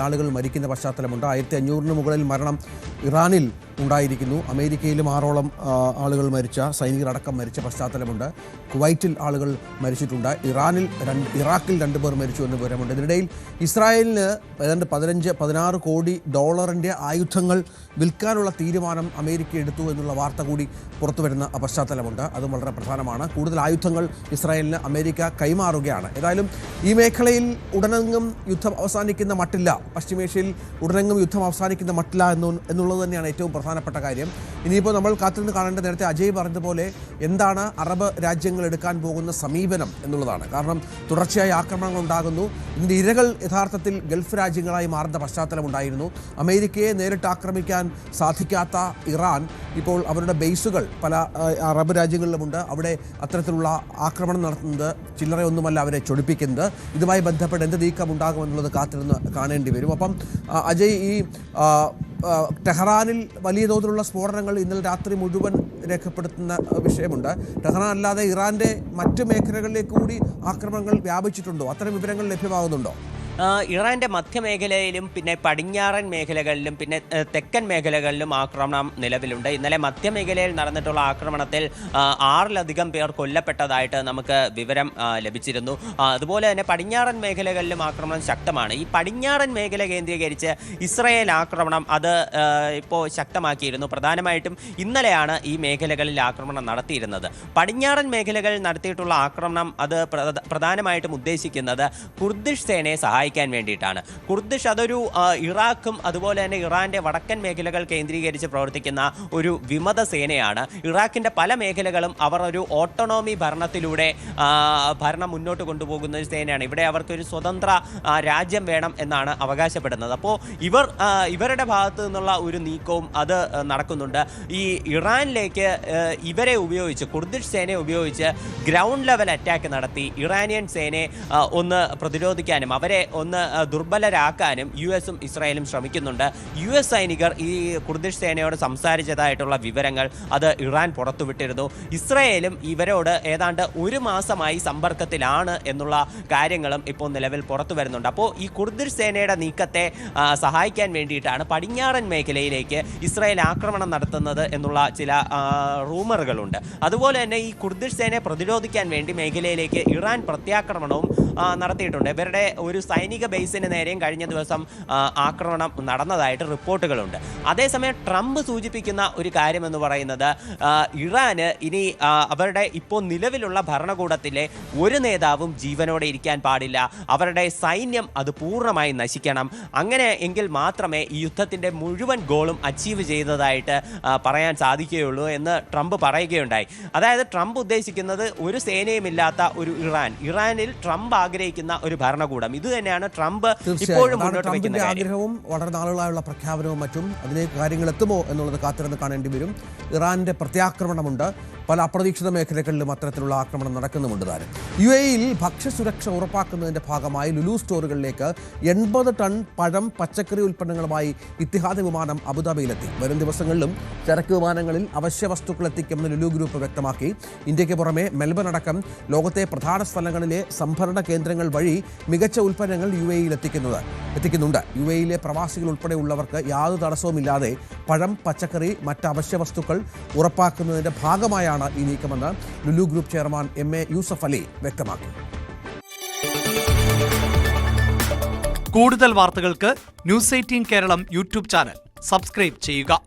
ആളുകൾ മരിക്കുന്ന പശ്ചാത്തലമുണ്ട്. 1500 മുകളിൽ മരണം ഇറാനിൽ ഉണ്ടായിരിക്കുന്നു. അമേരിക്കയിലും 6ഓളം ആളുകൾ മരിച്ച, സൈനികരടക്കം മരിച്ച പശ്ചാത്തലമുണ്ട്. കുവൈറ്റിൽ ആളുകൾ മരിച്ചിട്ടുണ്ട്. ഇറാഖിൽ 2 പേർ മരിച്ചു എന്ന് വിവരമുണ്ട്. ഇതിനിടയിൽ ഇസ്രായേലിന് ഏതാണ്ട് 15-16 കോടി ഡോളറിൻ്റെ ആയുധങ്ങൾ വിൽക്കാനുള്ള തീരുമാനം അമേരിക്ക എടുത്തു എന്നുള്ള വാർത്ത കൂടി പുറത്തു വരുന്ന പശ്ചാത്തലമുണ്ട്. അതും വളരെ പ്രധാനമാണ്. കൂടുതൽ ആയുധങ്ങൾ ഇസ്രായേലിന് അമേരിക്ക കൈമാറുകയാണ്. ഏതായാലും ഈ മേഖലയിൽ ഉടനെങ്ങും യുദ്ധം അവസാനിക്കുന്ന മട്ടില്ല, പശ്ചിമേഷ്യയിൽ ഉടനെങ്ങും യുദ്ധം അവസാനിക്കുന്ന മട്ടില്ല എന്നുള്ളത് തന്നെയാണ് ഏറ്റവും പ്രധാനപ്പെട്ട കാര്യം. ഇനിയിപ്പോൾ നമ്മൾ കാത്തിരുന്ന് കാണേണ്ട, നേരത്തെ അജയ് പറഞ്ഞതുപോലെ, എന്താണ് അറബ് രാജ്യങ്ങൾ എടുക്കാൻ പോകുന്ന സമീപനം എന്നുള്ളതാണ്. കാരണം തുടർച്ചയായി ആക്രമണങ്ങൾ ഉണ്ടാകുന്നു. ഇതിൻ്റെ ഇരകൾ യഥാർത്ഥത്തിൽ ഗൾഫ് രാജ്യങ്ങളായി മാറുന്ന പശ്ചാത്തലമുണ്ടായിരുന്നു. അമേരിക്കയെ നേരിട്ട് ആക്രമിക്കാൻ സാധിക്കാത്ത ഇറാൻ ഇപ്പോൾ അവരുടെ ബേസുകൾ പല അറബ് രാജ്യങ്ങളിലുമുണ്ട്. അവിടെ അത്തരത്തിലുള്ള ആക്രമണം നടത്തുന്നത് ചില്ലറയൊന്നുമല്ല അവരെ ചൊടിപ്പിക്കുന്നത്. ഇതുമായി ബന്ധപ്പെട്ട് എന്ത് നീക്കം ഉണ്ടാകുമെന്നുള്ളത് കാത്തിരുന്ന് കാണേണ്ടി വരും. അപ്പം അജയ്, ഈ ടെഹ്റാനിൽ വലിയ തോതിലുള്ള സ്ഫോടനങ്ങൾ ഇന്നലെ രാത്രി മുഴുവൻ രേഖപ്പെടുത്തുന്ന വിഷയമുണ്ട്. ടെഹ്റാൻ അല്ലാതെ ഇറാൻ്റെ മറ്റ് മേഖലകളിലേക്ക് കൂടി ആക്രമണങ്ങൾ വ്യാപിച്ചിട്ടുണ്ടോ? അത്തരം വിവരങ്ങൾ ലഭ്യമാകുന്നുണ്ടോ? ഇറാൻ്റെ മധ്യമേഖലയിലും പിന്നെ പടിഞ്ഞാറൻ മേഖലകളിലും പിന്നെ തെക്കൻ മേഖലകളിലും ആക്രമണം നിലവിലുണ്ട്. ഇന്നലെ മധ്യമേഖലയിൽ നടന്നിട്ടുള്ള ആക്രമണത്തിൽ 6ലധികം പേർ കൊല്ലപ്പെട്ടതായിട്ട് നമുക്ക് വിവരം ലഭിച്ചിരുന്നു. അതുപോലെ തന്നെ പടിഞ്ഞാറൻ മേഖലകളിലും ആക്രമണം ശക്തമാണ്. ഈ പടിഞ്ഞാറൻ മേഖല കേന്ദ്രീകരിച്ച് ഇസ്രയേൽ ആക്രമണം അത് ഇപ്പോൾ ശക്തമാക്കിയിരുന്നു. പ്രധാനമായിട്ടും ഇന്നലെയാണ് ഈ മേഖലകളിൽ ആക്രമണം നടത്തിയിരുന്നത്. പടിഞ്ഞാറൻ മേഖലകളിൽ നടത്തിയിട്ടുള്ള ആക്രമണം അത് പ്രധാനമായിട്ടും ഉദ്ദേശിക്കുന്നത് കുർദിഷ് സേനയെ സഹായിക്കാൻ വേണ്ടിയിട്ടാണ്. കുർദിഷ് അതൊരു ഇറാഖും അതുപോലെ തന്നെ ഇറാന്റെ വടക്കൻ മേഖലകൾ കേന്ദ്രീകരിച്ച് പ്രവർത്തിക്കുന്ന ഒരു വിമത സേനയാണ്. ഇറാഖിന്റെ പല മേഖലകളും അവർ ഒരു ഓട്ടോണോമി ഭരണത്തിലൂടെ ഭരണം മുന്നോട്ട് കൊണ്ടുപോകുന്ന ഒരു സേനയാണ്. ഇവിടെ അവർക്കൊരു സ്വതന്ത്ര രാജ്യം വേണം എന്നാണ് അവകാശപ്പെടുന്നത്. അപ്പോൾ ഇവരുടെ ഭാഗത്തു നിന്നുള്ള ഒരു നീക്കവും അത് നടക്കുന്നുണ്ട്. ഈ ഇറാനിലേക്ക് ഇവരെ ഉപയോഗിച്ച്, കുർദിഷ് സേനയെ ഉപയോഗിച്ച് ഗ്രൗണ്ട് ലെവൽ അറ്റാക്ക് നടത്തി ഇറാനിയൻ സേനയെ ഒന്ന് പ്രതിരോധിക്കാനും അവരെ ഒന്ന് ദുർബലരാക്കാനും US-ഉം ഇസ്രായേലും ശ്രമിക്കുന്നുണ്ട്. US സൈനികർ ഈ കുർദിഷ് സേനയോട് സംസാരിച്ചതായിട്ടുള്ള വിവരങ്ങൾ അത് ഇറാൻ പുറത്തുവിട്ടിരുന്നു. ഇസ്രായേലും ഇവരോട് ഏതാണ്ട് 1 മാസമായി സമ്പർക്കത്തിലാണ് എന്നുള്ള കാര്യങ്ങളും ഇപ്പോൾ നിലവിൽ പുറത്തു വരുന്നുണ്ട്. അപ്പോൾ ഈ കുർദിഷ് സേനയുടെ നീക്കത്തെ സഹായിക്കാൻ വേണ്ടിയിട്ടാണ് പടിഞ്ഞാറൻ മേഖലയിലേക്ക് ഇസ്രായേൽ ആക്രമണം നടത്തുന്നത് എന്നുള്ള ചില റൂമറുകളുണ്ട്. അതുപോലെ തന്നെ ഈ കുർദിഷ് സേനയെ പ്രതിരോധിക്കാൻ വേണ്ടി മേഖലയിലേക്ക് ഇറാൻ പ്രത്യാക്രമണവും നടത്തിയിട്ടുണ്ട്. ഇവരുടെ ഒരു സൈനിക ബേസിന് നേരെയും കഴിഞ്ഞ ദിവസം ആക്രമണം നടന്നതായിട്ട് റിപ്പോർട്ടുകളുണ്ട്. അതേസമയം ട്രംപ് സൂചിപ്പിക്കുന്ന ഒരു കാര്യമെന്ന് പറയുന്നത് ഇറാന് ഇനി അവരുടെ ഇപ്പോൾ നിലവിലുള്ള ഭരണകൂടത്തിലെ ഒരു നേതാവും ജീവനോടെ ഇരിക്കാൻ പാടില്ല, അവരുടെ സൈന്യം അത് പൂർണ്ണമായി നശിക്കണം. അങ്ങനെ എങ്കിൽ മാത്രമേ ഈ യുദ്ധത്തിൻ്റെ മുഴുവൻ ഗോളും അച്ചീവ് ചെയ്തതായിട്ട് പറയാൻ സാധിക്കുകയുള്ളൂ എന്ന് ട്രംപ് പറയുകയുണ്ടായി. അതായത് ട്രംപ് ഉദ്ദേശിക്കുന്നത് ഒരു സേനയുമില്ലാത്ത ഒരു ഇറാനിൽ ട്രംപ് ആഗ്രഹിക്കുന്ന ഒരു ഭരണകൂടം. ഇത് തന്നെയാണ് ട്രംപ് ഇപ്പോഴും മുന്നോട്ട് വയ്ക്കുന്ന ആഗ്രഹവും വളരെ നാളുകളായുള്ള പ്രഖ്യാപനവും മറ്റും. അതിലേക്ക് കാര്യങ്ങൾ എത്തുമോ എന്നുള്ളത് കാത്തിരുന്ന് കാണേണ്ടി വരും. ഇറാന്റെ പ്രത്യാക്രമണമുണ്ട്. പല അപ്രതീക്ഷിത മേഖലകളിലും അത്തരത്തിലുള്ള ആക്രമണം നടക്കുന്നുമുണ്ട്. താരം UAE-യിൽ ഭക്ഷ്യസുരക്ഷ ഉറപ്പാക്കുന്നതിന്റെ ഭാഗമായി ലുലു സ്റ്റോറുകളിലേക്ക് 80 ടൺ പഴം, പച്ചക്കറി ഉൽപ്പന്നങ്ങളുമായി ഇത്തിഹാദ് വിമാനം അബുദാബിയിലെത്തി. വരും ദിവസങ്ങളിലും ചരക്ക് വിമാനങ്ങളിൽ അവശ്യ വസ്തുക്കൾ എത്തിക്കുമെന്ന് ലുലു ഗ്രൂപ്പ് വ്യക്തമാക്കി. ഇന്ത്യക്ക് പുറമെ മെൽബൺ അടക്കം ലോകത്തെ പ്രധാന സ്ഥലങ്ങളിലെ സംഭരണ കേന്ദ്രങ്ങൾ വഴി മികച്ച ഉൽപ്പന്നങ്ങൾ UAE-യിൽ എത്തിക്കുന്നുണ്ട്. UAE-യിലെ പ്രവാസികൾ ഉൾപ്പെടെയുള്ളവർക്ക് യാതൊരു തടസ്സവുമില്ലാതെ പഴം, പച്ചക്കറി, മറ്റ് അവശ്യ വസ്തുക്കൾ ഉറപ്പാക്കുന്നതിന്റെ ഭാഗമായാണ് ഈ നീക്കമെന്ന് Lulu group chairman MA Yusuf Ali വ്യക്തമാക്കി. കൂടുതൽ വാർത്തകൾക്ക് News 18 Keralam YouTube channel subscribe ചെയ്യുക.